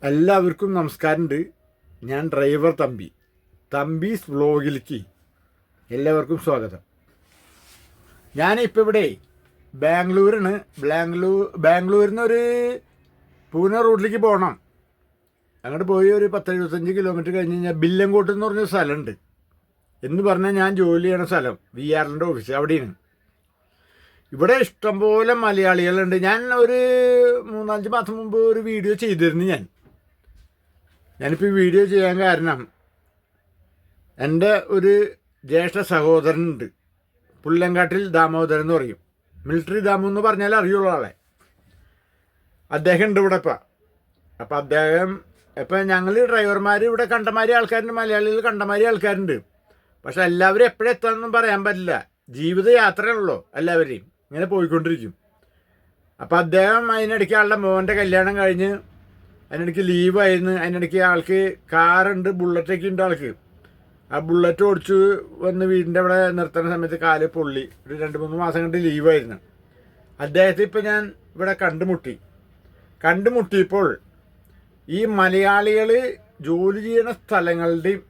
എല്ലാവർക്കും നമസ്കാരമുണ്ട്. ഞാൻ ഡ്രൈവർ തമ്പീസ് വ്ലോഗിലേക്ക് എല്ലാവർക്കും സ്വാഗതം. ഞാനിപ്പോൾ ഇവിടെ ബാംഗ്ലൂരിൽ നിന്ന് ഒരു പൂനെ റൂട്ടിലേക്ക് പോകണം. അങ്ങോട്ട് പോയി ഒരു 10-25 കിലോമീറ്റർ കഴിഞ്ഞ് കഴിഞ്ഞാൽ ബില്ലങ്കോട്ട് എന്ന് പറഞ്ഞൊരു സ്ഥലമുണ്ട്. എന്ന് പറഞ്ഞാൽ ഞാൻ ജോലി ചെയ്യണ സ്ഥലം VRLൻ്റെ ഓഫീസ് അവിടെയാണ്. ഇവിടെ ഇഷ്ടംപോലെ മലയാളികളുണ്ട്. ഞാൻ ഒരു 3-5 മാസം മുമ്പ് ഒരു വീഡിയോ ചെയ്തിരുന്നു. ഞാനിപ്പോൾ ഈ വീഡിയോ ചെയ്യാൻ കാരണം എൻ്റെ ഒരു ജ്യേഷ്ഠ സഹോദരനുണ്ട്, പുല്ലങ്കാട്ടിൽ ദാമോദരൻ എന്ന് പറയും. മിലിറ്ററി ദാമു എന്ന് പറഞ്ഞാൽ അറിയുള്ള ആളെ. അദ്ദേഹം ഉണ്ട് ഇവിടെ ഇപ്പം. അപ്പം അദ്ദേഹം ഇപ്പം ഞങ്ങൾ ഡ്രൈവർമാർ ഇവിടെ കണ്ടമാരി ആൾക്കാരുണ്ട്, മലയാളികൾ കണ്ടമാരി ആൾക്കാരുണ്ട്. പക്ഷെ എല്ലാവരും എപ്പോഴെത്താമെന്നും പറയാൻ പറ്റില്ല. ജീവിതയാത്രയുള്ളൂ, എല്ലാവരെയും ഇങ്ങനെ പോയിക്കൊണ്ടിരിക്കും. അപ്പം അദ്ദേഹം അതിനിടയ്ക്ക് ആളുടെ മോൻ്റെ കല്യാണം കഴിഞ്ഞ് അതിനിടയ്ക്ക് ലീവായിരുന്നു. അതിനിടയ്ക്ക് ആൾക്ക് കാറുണ്ട്, ബുള്ളറ്റൊക്കെ ഉണ്ട് ആൾക്ക്. ആ ബുള്ളറ്റ് ഓടിച്ച് വന്ന് വീടിൻ്റെ അവിടെ നിർത്തുന്ന സമയത്ത് കാല് പൊള്ളി. ഒരു 2-3 മാസം കണ്ട് ലീവായിരുന്നു. അദ്ദേഹത്തെ ഇപ്പം ഞാൻ ഇവിടെ കണ്ടുമുട്ടിയപ്പോൾ ഈ മലയാളികൾ ജോലി ചെയ്യുന്ന സ്ഥലങ്ങളുടെയും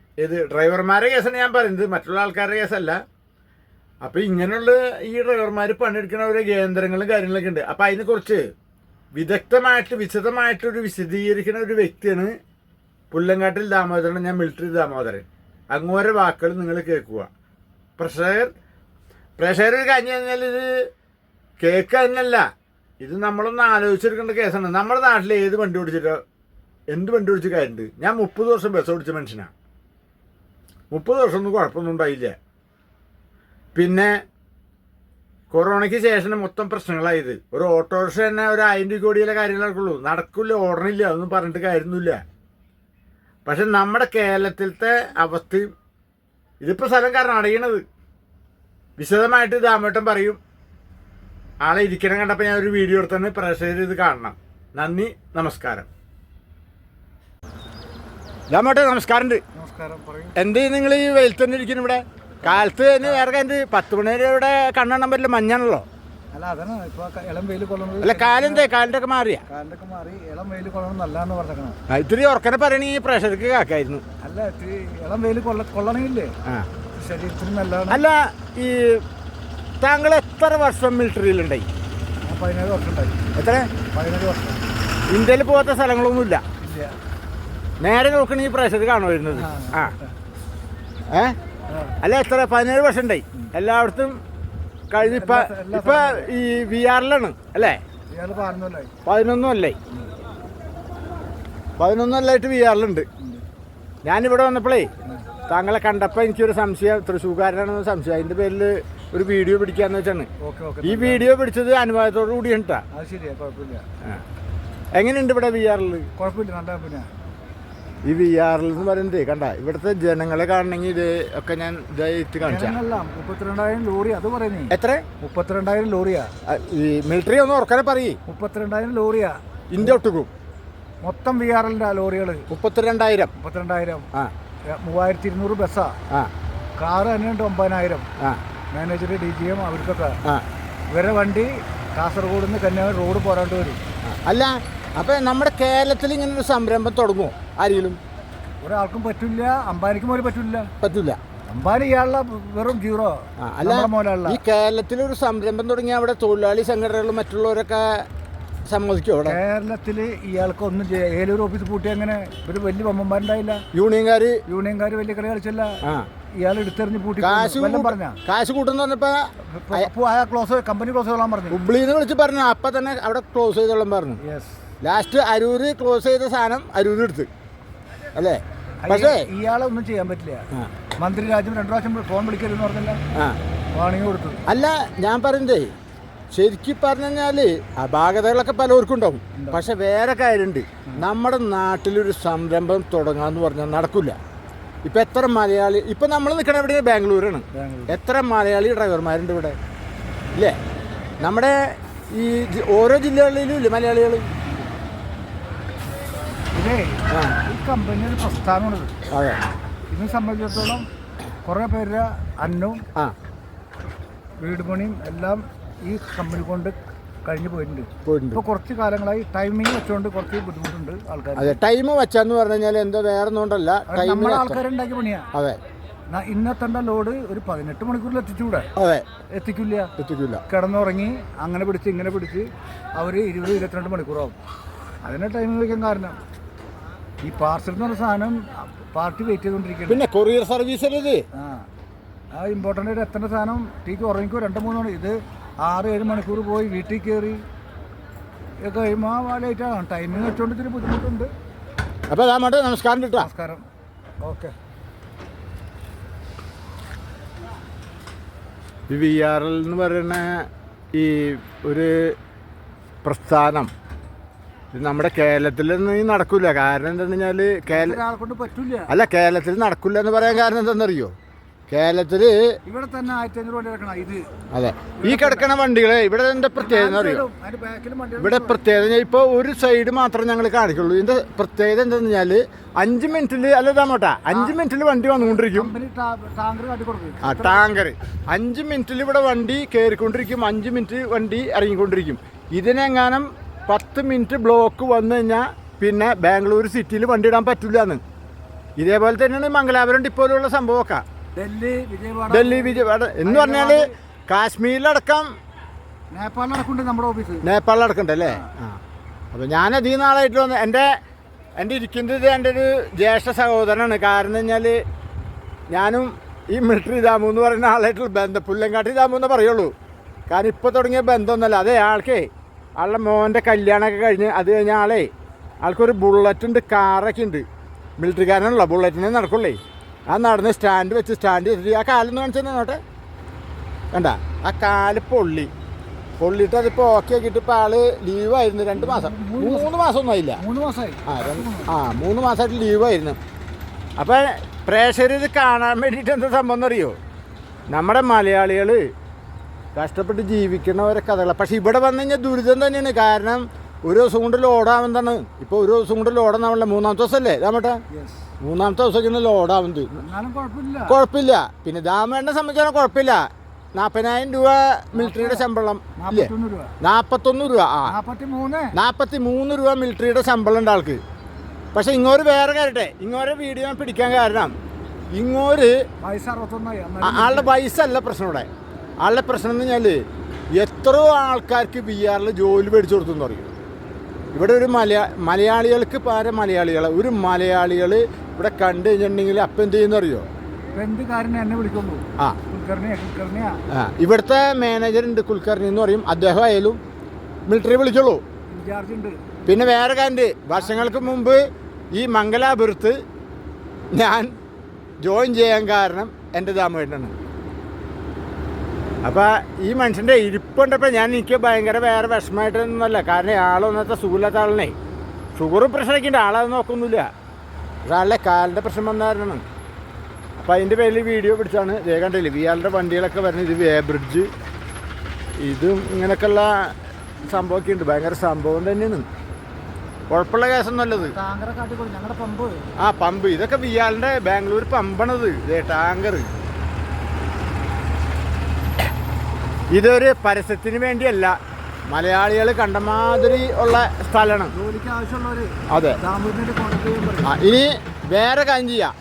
ഡ്രൈവർമാരുടെ കേസാണ് ഞാൻ പറയുന്നത്, മറ്റുള്ള ആൾക്കാരുടെ കേസല്ല. അപ്പോൾ ഇങ്ങനെയുള്ള ഈ ഡ്രൈവർമാർ പണിയെടുക്കുന്ന ഓരോ കേന്ദ്രങ്ങളും കാര്യങ്ങളൊക്കെ ഉണ്ട്. അപ്പോൾ അതിനെക്കുറിച്ച് വിശദമായിട്ടൊരു വിശദീകരിക്കുന്ന ഒരു വ്യക്തിയാണ് പുല്ലങ്കാട്ടിൽ ദാമോദരൻ. ഞാൻ മിലിറ്ററി ദാമോദരൻ. അങ്ങോരെ വാക്കുകൾ നിങ്ങൾ കേൾക്കുക. പ്രഷർ കഴിഞ്ഞ് കഴിഞ്ഞാൽ ഇത് കേൾക്കുക തന്നെയല്ല, ഇത് നമ്മളൊന്ന് ആലോചിച്ചെടുക്കേണ്ട കേസാണ്. നമ്മുടെ നാട്ടിൽ എന്ത് വണ്ടി ഓടിച്ച കാര്യമുണ്ട്? ഞാൻ 30 വർഷം ബസ് ഓടിച്ച മനുഷ്യനാണ്. 30 വർഷമൊന്നും കുഴപ്പമൊന്നും ഉണ്ടായില്ല. പിന്നെ കൊറോണയ്ക്ക് ശേഷം മൊത്തം പ്രശ്നങ്ങളായത്. ഒരു ഓട്ടോറിക്ഷ തന്നെ ഒരു 1000 കോടിയിലെ കാര്യങ്ങളൊക്കെ ഉള്ളൂ, നടക്കില്ല, ഓടണില്ല, അതൊന്നും പറഞ്ഞിട്ട് കാര്യമൊന്നുമില്ല. പക്ഷെ നമ്മുടെ കേരളത്തിലത്തെ അവസ്ഥയും ഇതിപ്പോൾ സ്ഥലം കർണാടകയാണത്. വിശദമായിട്ട് ദാമേട്ടൻ പറയും. ആളെ ഇരിക്കണം കണ്ടപ്പോൾ ഞാൻ ഒരു വീഡിയോ എടുത്താണ്. പ്രഷർ ഇത് കാണണം. നന്ദി, നമസ്കാരം. ദാമേട്ടൻ നമസ്കാരമുണ്ട്. എന്ത് നിങ്ങൾ ഈ വെയിൽ തന്നെ ഇരിക്കുന്നു ഇവിടെ? കാലത്ത് തന്നെ വേറെ കാര്യം 10 മണി വരെ ഇവിടെ കണ്ണെണ്ണാൻ പറ്റില്ല, മഞ്ഞാണല്ലോ. അല്ല, അതാണ് ഇപ്പൊ ഇളം വെയിൽ കൊള്ളുന്നത്. അല്ല, കാലിൻ്റെ ഒക്കെ മാറി ഇളം വെയിൽ കൊള്ളണം നല്ലതെന്ന് പറഞ്ഞേക്കണം. ഇത്തിരി ഉറക്കനെ പറയണ ഈ പ്രഷർക്ക് കാക്കായിരുന്നു. അല്ല, ഇത്തിരി ഇളം വെയിൽ കൊള്ളണമെങ്കിലേ ശരീരത്തിന് നല്ലതാണ്. അല്ല, ഈ താങ്കൾ എത്ര വർഷം മിലിറ്ററിയിലുണ്ടായി? 17 വർഷം ഉണ്ടായി. എത്ര? 17 വർഷം. ഇന്ത്യയിൽ പോകാത്ത സ്ഥലങ്ങളൊന്നുമില്ല. ഇല്ല. നേരെ നോക്കണ ഈ പ്രഷർ കാണുമായിരുന്നത്. അല്ല, എത്ര? 17 വർഷം ഉണ്ടായി എല്ലായിടത്തും കഴിഞ്ഞ്. ഇപ്പൊ ഈ VRലാണ് അല്ലേ? 11 കൊല്ലായിട്ട് VRലുണ്ട്. ഞാനിവിടെ വന്നപ്പോഴേ താങ്കളെ കണ്ടപ്പോൾ എനിക്കൊരു സംശയം, തൃശ്ശൂർക്കാരനാണെന്ന് സംശയം. അതിൻ്റെ പേരിൽ ഒരു വീഡിയോ പിടിക്കാന്ന് വെച്ചാണ്. ഈ വീഡിയോ പിടിച്ചത് അനുഭവത്തോടു കൂടിയാണ്. എങ്ങനെയുണ്ട് ഇവിടെ VRൽ? കുഴപ്പമില്ല, നല്ല. ഈ VRL എന്ന് പറയുന്നത് കണ്ട, ഇവിടുത്തെ ജനങ്ങളെ കാണണമെങ്കിൽ ഇത് ഒക്കെ ഞാൻ ഇതായിട്ട് കാണിച്ചു. 32,000 ലോറി. അത് പറയുന്നേ എത്ര? 32,000 ലോറിയാ. ഈ മിലിറ്ററി ഒന്ന് ഉറക്കനെ പറയേ. 32,000 ലോറിയാ ഇന്ത്യ ഒട്ടുക്കും. മൊത്തം VRLൻ്റെ ലോറികൾ 32,000. 32,200 ബസ്സാ. കാറ് തന്നെയുണ്ട് 9,000. മാനേജർ, DGM അവർക്കൊക്കെ ഇവരെ വണ്ടി കാസർഗോഡ് നിന്ന് കന്യാകുമാരി റോഡ് പോരാണ്ട് വരും. അല്ല, അപ്പം നമ്മുടെ കേരളത്തിൽ ഇങ്ങനെ ഒരു സംരംഭം തുടങ്ങുമോ ആരെങ്കിലും? ഒരാൾക്കും പറ്റില്ല. അംബാനിക്കും പോലും പറ്റില്ല. അംബാനി ഇയാളുടെ വെറും ജീറോ. അല്ല, ഈ കേരളത്തിലൊരു സംരംഭം തുടങ്ങിയ അവിടെ തൊഴിലാളി സംഘടനകളും മറ്റുള്ളവരൊക്കെ സമ്മതിക്കും? അവിടെ കേരളത്തിൽ ഇയാൾക്ക് ഒന്നും ചെയ്യാം. ഏലൂർ ഓഫീസ് പൂട്ടി അങ്ങനെ ഒരു വലിയ വമ്പന്മാരുണ്ടായില്ല. യൂണിയൻകാർ വലിയ കളി കളിച്ചല്ല. ഇയാൾ എടുത്തെറിഞ്ഞ് പൂട്ടി കാശ് കൂട്ടുന്ന പറഞ്ഞപ്പോ കമ്പനി ക്ലോസ് ചെയ്തോളാൻ പറഞ്ഞു. ഹുബ്ലിന്ന് വിളിച്ച് പറഞ്ഞു. അപ്പൊ തന്നെ അവിടെ ക്ലോസ് ചെയ്തോളാൻ പറഞ്ഞു. ലാസ്റ്റ് അരൂര് ക്ലോസ് ചെയ്ത സാധനം അരൂര് എടുത്ത് അല്ലേ? പക്ഷേ ഇയാളെ ഒന്നും ചെയ്യാൻ പറ്റില്ല. മന്ത്രി രാജ്യം 2 പ്രാവശ്യം ഫോൺ വിളിക്കരുതെന്ന് പറഞ്ഞില്ല, വാണിംഗ് കൊടുത്തു. അല്ല, ഞാൻ പറയുന്നതേ ശരിക്കും പറഞ്ഞു കഴിഞ്ഞാല് അപാകതകളൊക്കെ പലർക്കും ഉണ്ടാവും. പക്ഷെ വേറെ കാര്യമുണ്ട്. നമ്മുടെ നാട്ടിലൊരു സംരംഭം തുടങ്ങാന്ന് പറഞ്ഞാൽ നടക്കില്ല. ഇപ്പം എത്ര മലയാളി, ഇപ്പം നമ്മൾ നിൽക്കണ എവിടെ? ബാംഗ്ലൂരാണ്. എത്ര മലയാളി ഡ്രൈവർമാരുണ്ട് ഇവിടെ ഇല്ലേ? നമ്മുടെ ഈ ഓരോ ജില്ലകളിലും ഇല്ലേ മലയാളികൾ? ഇതേ ഈ കമ്പനി ഒരു പ്രസ്ഥാനമാണിത്. അതെ. ഇതിനെ സംബന്ധിച്ചിടത്തോളം കുറേ പേരുടെ അന്നവും വീട് പണിയും എല്ലാം ഈ കമ്പനി കൊണ്ട് കഴിഞ്ഞ് പോയിട്ടുണ്ട്. പോയിട്ടുണ്ട്. ഇപ്പോൾ കുറച്ച് കാലങ്ങളായി ടൈമിങ് വെച്ചുകൊണ്ട് കുറച്ച് ബുദ്ധിമുട്ടുണ്ട് ആൾക്കാർ. അതെ, ടൈം വെച്ചാന്ന് പറഞ്ഞു കഴിഞ്ഞാൽ എന്താ വേറെ ഒന്നുകൊണ്ടല്ല, നമ്മളെ ആൾക്കാരുണ്ടാക്കി പണിയാ. അതെ, ഇന്നത്തെ ലോഡ് ഒരു 18 മണിക്കൂറിൽ എത്തിച്ചൂടെ? അതെ, എത്തിക്കില്ല. കിടന്നുറങ്ങി അങ്ങനെ പിടിച്ച് ഇങ്ങനെ പിടിച്ച് അവർ 20-22 മണിക്കൂറാവും. അതിനെ ടൈം വയ്ക്കാൻ കാരണം ഈ പാർസൽ എന്ന് പറഞ്ഞ സാധനം പാർട്ടി വെയിറ്റ് ചെയ്തുകൊണ്ടിരിക്കുന്നത്. പിന്നെ കൊറിയർ സർവീസ് അല്ലേ ഇത്? ആ ഇമ്പോർട്ടൻ്റ് ആയിട്ട് എത്തേണ്ട സാധനം ടീക്ക് ഉറങ്ങിക്കോ 2-3 മണി. ഇത് 6-7 മണിക്കൂർ പോയി വീട്ടിൽ കയറി കഴിയുമ്പോൾ ലേറ്റാണ്. ടൈമിങ് വെച്ചുകൊണ്ട് ഇത്തിരി ബുദ്ധിമുട്ടുണ്ട്. അപ്പോൾ അതാ നമസ്കാരം കേട്ടോ. നമസ്കാരം. ഓക്കെ. ഈ VRL എന്ന് പറയുന്ന ഈ ഒരു പ്രസ്ഥാനം ഇത് നമ്മുടെ കേരളത്തിലൊന്നും ഈ നടക്കില്ല. കാരണം എന്താണെന്ന് പറഞ്ഞാൽ പറ്റൂല. അല്ല, കേരളത്തിൽ നടക്കില്ല എന്ന് പറയാൻ കാരണം എന്താണെന്നറിയോ? കേരളത്തിൽ ഇവിടെ തന്നെ 1500 വണ്ടി ഇറക്കണം. ഇത് അതെ, ഈ കിടക്കണ വണ്ടികളെ ഇവിടെ എന്താ പ്രത്യേകത അറിയോ? ഇവിടെ പ്രത്യേകത ഇപ്പോൾ ഒരു സൈഡ് മാത്രം ഞങ്ങൾ കാണിക്കുള്ളൂ. ഇതിൻ്റെ പ്രത്യേകത എന്താണെന്ന് പറഞ്ഞാൽ 5 മിനിറ്റിൽ അല്ല താമോട്ടാ 5 മിനിറ്റിൽ വണ്ടി വന്നുകൊണ്ടിരിക്കും. ടാങ്കർ 5 മിനിറ്റിൽ ഇവിടെ വണ്ടി കയറിക്കൊണ്ടിരിക്കും, 5 മിനിറ്റ് വണ്ടി ഇറങ്ങിക്കൊണ്ടിരിക്കും. ഇതിനെങ്ങാനും 10 മിനിറ്റ് ബ്ലോക്ക് വന്നു കഴിഞ്ഞാൽ പിന്നെ ബാംഗ്ലൂർ സിറ്റിയിൽ വണ്ടി ഇടാൻ പറ്റില്ല എന്ന്. ഇതേപോലെ തന്നെയാണ് മംഗലാപുരം ഡിപ്പോയിലുള്ള സംഭവമൊക്കെ. ഡൽഹി വിജയവാഡ എന്ന് പറഞ്ഞാൽ കാശ്മീരിലടക്കം നേപ്പാളിലടക്കണ്ടല്ലേ? അപ്പോൾ ഞാൻ അധികം നാളായിട്ട് വന്ന് എൻ്റെ ഇരിക്കുന്നത് എൻ്റെ ഒരു ജ്യേഷ്ഠ സഹോദരനാണ്. കാരണം എന്ന് വെച്ചാൽ ഞാനും ഈ മിലിറ്ററി ദാമു എന്ന് പറയുന്ന ആളായിട്ടുള്ള ബന്ധം പുല്ലങ്കാട്ടി ദാമു എന്നേ പറയുള്ളൂ. കാരണം ഇപ്പോൾ തുടങ്ങിയ ബന്ധമൊന്നുമല്ല. അതേ ആളുടെ മോൻ്റെ കല്യാണമൊക്കെ കഴിഞ്ഞ് അത് കഴിഞ്ഞ ആൾക്കൊരു ബുള്ളറ്റ് ഉണ്ട്, കാറൊക്കെ ഉണ്ട്. മിലിറ്ററിക്കാരനാണല്ലോ, ബുള്ളറ്റിനെ നടക്കുള്ളേ. ആ നടന്ന് സ്റ്റാൻഡ് വെച്ചിട്ട് ആ കാലൊന്ന് കാണിച്ചു നോട്ടെ. കണ്ട ആ കാല് പൊള്ളിയിട്ട് അതിപ്പോൾ ഓക്കെ ആക്കിയിട്ട് ഇപ്പോൾ ആള് ലീവായിരുന്നു 2 മാസം 3 മാസമൊന്നും ആയില്ല. 3 മാസമായിട്ട് ലീവായിരുന്നു. അപ്പോൾ പ്രേക്ഷകർ ഇത് കാണാൻ വേണ്ടിയിട്ട് എന്താ സംഭവം എന്നറിയോ? നമ്മുടെ മലയാളികൾ കഷ്ടപ്പെട്ട് ജീവിക്കുന്നവരെ കഥകളാണ്. പക്ഷെ ഇവിടെ വന്നു കഴിഞ്ഞാൽ ദുരിതം തന്നെയാണ്. കാരണം ഒരു ദിവസം കൊണ്ട് ലോഡാവുന്നതാണ്. ഇപ്പോൾ ഒരു ദിവസം കൊണ്ട് ലോഡാവുന്നില്ല. 3-ാമത്തെ ദിവസമല്ലേ ദാമേട്ടാ? 3-ാമത്തെ ദിവസമൊക്കെയാണ് ലോഡാവുന്നത്. കുഴപ്പമില്ല. പിന്നെ ദാമേട്ടനെ സംബന്ധിച്ചാൽ കുഴപ്പമില്ല. 40,000 രൂപ മിലിറ്ററിയുടെ ശമ്പളം ഇല്ലേ? 41 രൂപ. 43 രൂപ മിലിറ്ററിയുടെ ശമ്പളം ഉണ്ട് ആൾക്ക്. പക്ഷെ ഇങ്ങോട്ട് വേറെ കാര്യട്ടെ, ഇങ്ങോരെ വീഡിയോ പിടിക്കാൻ കാരണം ഇങ്ങോട്ട് ആളുടെ വയസ്സല്ല പ്രശ്നം. ആളുടെ പ്രശ്നം എന്ന് പറഞ്ഞാൽ എത്രയോ ആൾക്കാർക്ക് VRL ജോലി മേടിച്ചു കൊടുത്തെന്ന് പറയും. ഇവിടെ ഒരു മലയാളികൾക്ക് പകരം ഒരു മലയാളികൾ ഇവിടെ കണ്ടു കഴിഞ്ഞിട്ടുണ്ടെങ്കിൽ അപ്പം എന്ത് ചെയ്യുന്ന അറിയോ? ഇവിടുത്തെ മാനേജർ ഉണ്ട്, കുൽക്കർണി എന്ന് പറയും. അദ്ദേഹം ആയാലും മിലിറ്ററി വിളിക്കുള്ളൂ. പിന്നെ വേറെ കാര്യം, വർഷങ്ങൾക്ക് മുമ്പ് ഈ മംഗലാപുരത്ത് ഞാൻ ജോയിൻ ചെയ്യാൻ കാരണം എൻ്റെ ദാമേട്ടനാണ്. അപ്പോൾ ഈ മനുഷ്യൻ്റെ ഇരിപ്പുണ്ടപ്പോൾ എനിക്ക് ഭയങ്കര വേറെ വിഷമമായിട്ടൊന്നുമല്ല. കാരണം ആളൊന്നത്തെ സുഖമില്ലാത്ത ആളിനെ ഷുഗറും പ്രഷറൊക്കെ ഉണ്ട്, ആളത് നോക്കൊന്നുമില്ല. പക്ഷേ ആളുടെ കാലിൻ്റെ പ്രശ്നം വന്നായിരുന്നു. അപ്പോൾ അതിൻ്റെ പേരിൽ വീഡിയോ പിടിച്ചാണ്. ഇതേ കണ്ടില്ലേ VRLന്റെ വണ്ടികളൊക്കെ വരുന്നത്. ഇത് ബ്രിഡ്ജ് ഇതും ഇങ്ങനെയൊക്കെയുള്ള സംഭവമൊക്കെ ഉണ്ട്. ഭയങ്കര സംഭവം തന്നെയാണ്. കുഴപ്പമുള്ള കേസൊന്നുമല്ലത്. പമ്പ് ഇതൊക്കെ VRLന്റെ ബാംഗ്ലൂർ പമ്പാണത്. ഇതേ ടാങ്കർ. ഇതൊരു പരസ്യത്തിന് വേണ്ടിയല്ല, മലയാളികൾ കണ്ടമാതിരി ഉള്ള സ്ഥലമാണ്. അതെ. ഇനി വേറെ കാര്യം ചെയ്യാം.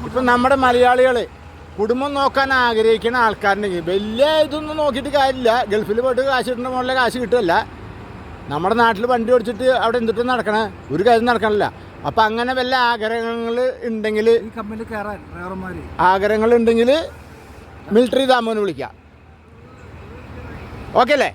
ഇപ്പം നമ്മുടെ മലയാളികൾ കുടുംബം നോക്കാൻ ആഗ്രഹിക്കുന്ന ആൾക്കാരുണ്ടെങ്കിൽ വലിയ ഇതൊന്നും നോക്കിയിട്ട് കാര്യമില്ല. ഗൾഫിൽ പോയിട്ട് കാശ് കിട്ടുന്ന മുകളിലെ കാശ് കിട്ടുമല്ല. നമ്മുടെ നാട്ടിൽ വണ്ടി ഓടിച്ചിട്ട് അവിടെ എന്തിട്ടും നടക്കണ ഒരു കാര്യം നടക്കണില്ല. അപ്പം അങ്ങനെ വല്ല ആഗ്രഹങ്ങൾ ഉണ്ടെങ്കിൽ മിലിറ്ററി ദാമോനെ വിളിക്കാം. ഓക്കെ അല്ലേ?